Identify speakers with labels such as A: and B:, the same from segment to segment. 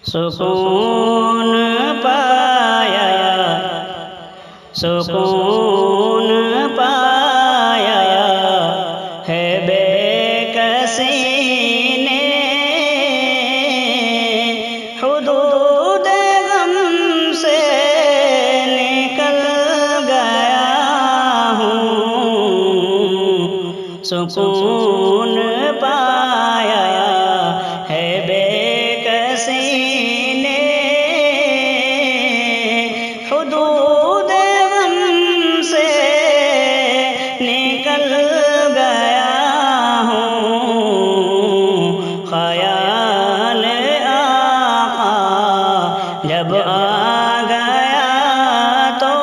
A: سکون پایا سکون پایا ہے بے کسی نے حدود غم سے نکل گیا ہوں سکون پایا ہے بے کسی نے حدود غم سے نکل گیا ہوں خیال آقا جب آ گیا تو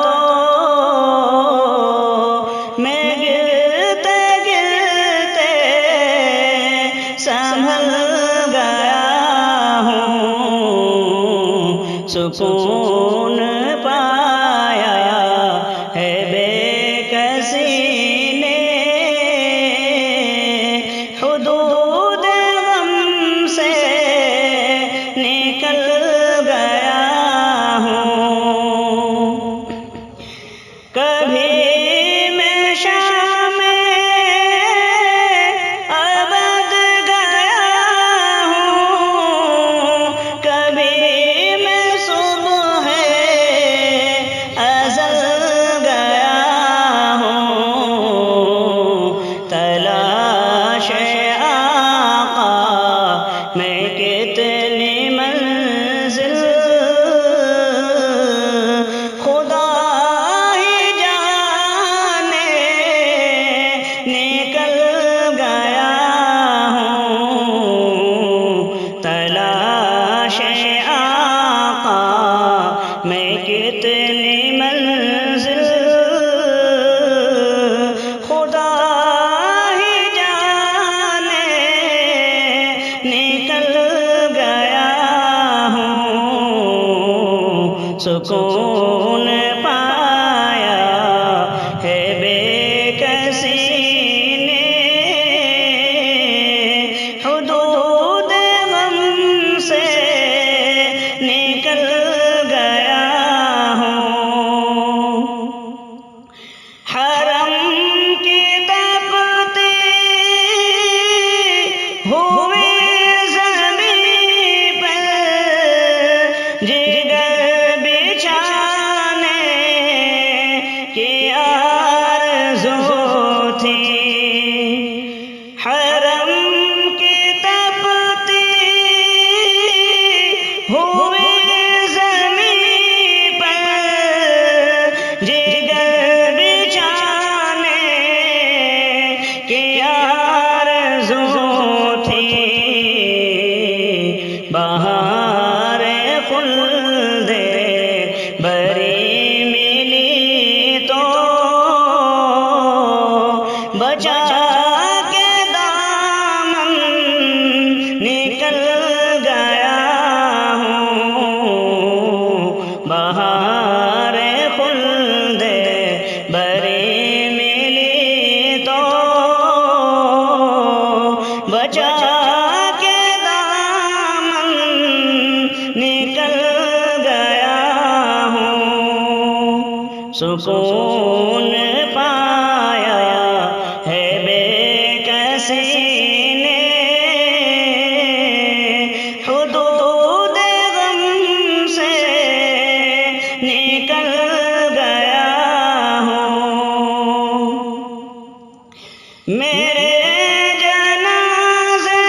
A: میں گرتے گرتے سنبھل گیا ہوں سکون پایا ہے بے کسی نے حدود غم سے نکل گیا ہوں کبھی میں شام ابد گیا ہوں کبھی میں صبح ازل گیا ہوں تلاش آقا میں کتنی منزل خدا ہی جانے نکل گیا ہوں تلاش آقا میں کتنی منزل خدا ہی جانے نکل گیا ہوں سکون پایا ہے بے کسی نے حدود غم سے نکل گیا ہوں حرم کی تپتی ہوئی زمین پر جگر بچھانے کی آرزو تھی حرم کی تپتی ہوئی زمین پر جگر بچھانے کی آرزو تھی بہار خلد بری ملی تو بچا کے دامن نکل گیا ہوں بہار خلد بری ملی تو بچا کے دامن نکل گیا ہوں سکون پایا ہے بے کسی نے حدود غم سے نکل گیا ہوں میرے جنازے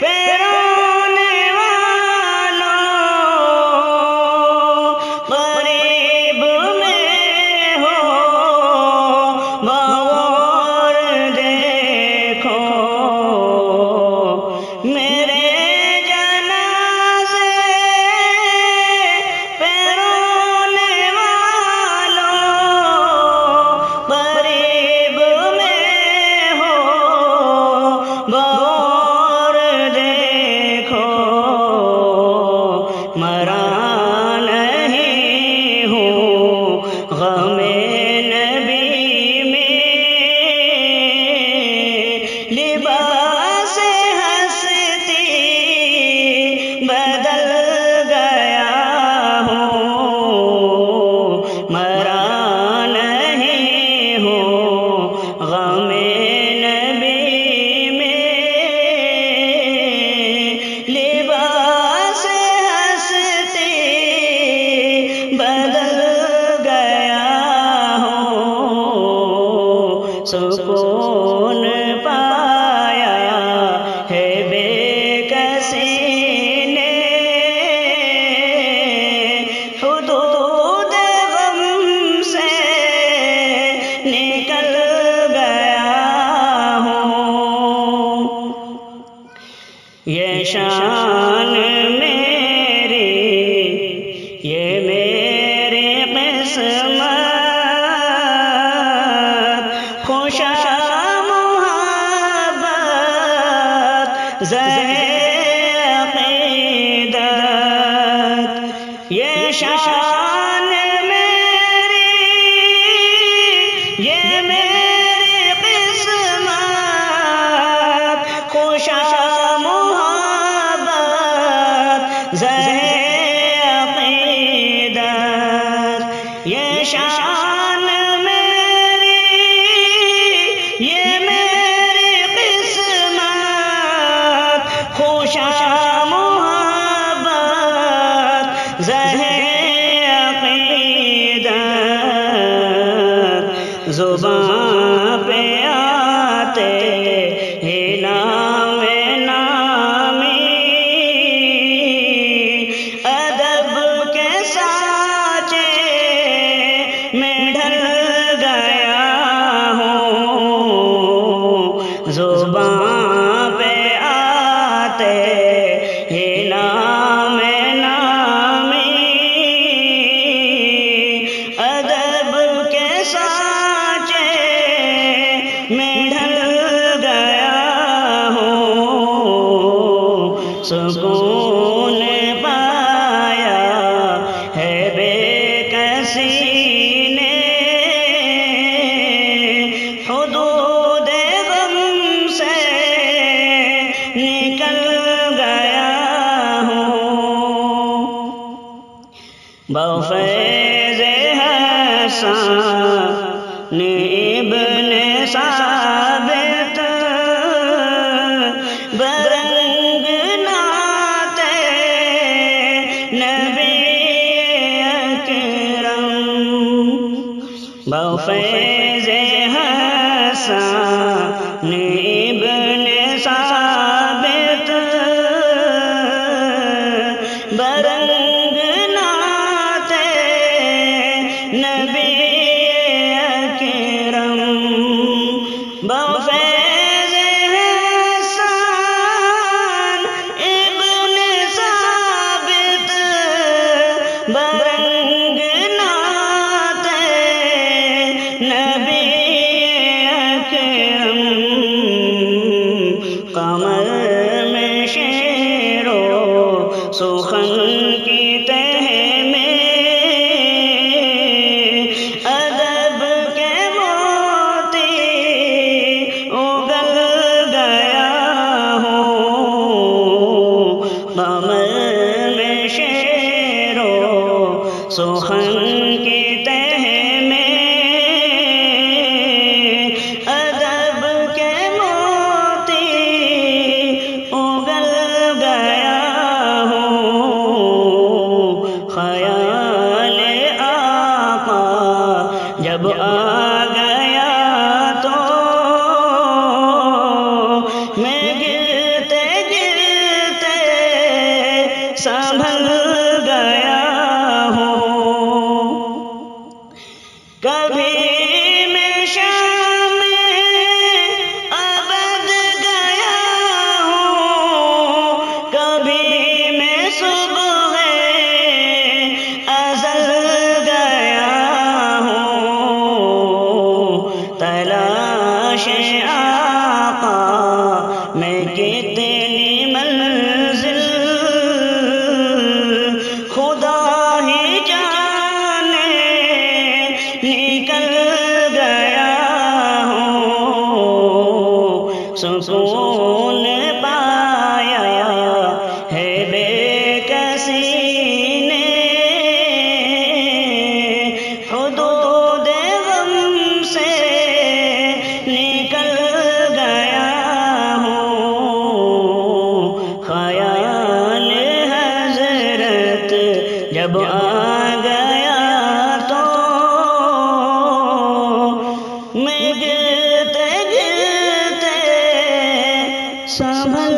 A: پہ رونے والوں قریب میں یہ شان میری، یہ میری قسمت، خوش محبت عقیدت، یہ شان میری، یہ میری قسمت، خوش محبت عقیدت، یہ شان میری، یہ میری قسمت، خوش محبت عقیدت، زبان پہ آتے ہی نام نامی، ادب کے سانچے میں ڈھل گیا ہوں، زبان پہ آتے ہی نام نامی، ادب کے سانچے میں ڈھل گیا ہوں، سکون پایا ہے بے کسی نے، حدود غم سے نکل گیا ہوں، بفیض حسن ابن ثابت، برنگ نعت نبی اکرم، بفیض حسن ابن ثابت، برنگ نعت نبی اکرم، بفیض حسن ابن ثابت، برنگ نعت نبی اکرم، قمر میں شیر و سخن کی تہ میں، ادب کے موتی اگل گیا ہوں، قمر میں شیر و سخن کی تہ میں، ادب کے موتی اگل گیا ہوں، خیال آقا جب آ گیا تو میں گرتے گرتے سنبھل گیا ہوں، کبھی میں شام ابد گیا ہوں، کبھی میں صبح ازل گیا ہوں، تلاش آقا میں کتنی منزل خدا ہی جانے، نکل گیا ہوں، سکون پایا ہے بے کسی نے، حدود غم سے نکل گیا ہوں، خیال حضرت جب آ گیا تو میں گرتے گرتے سنبھل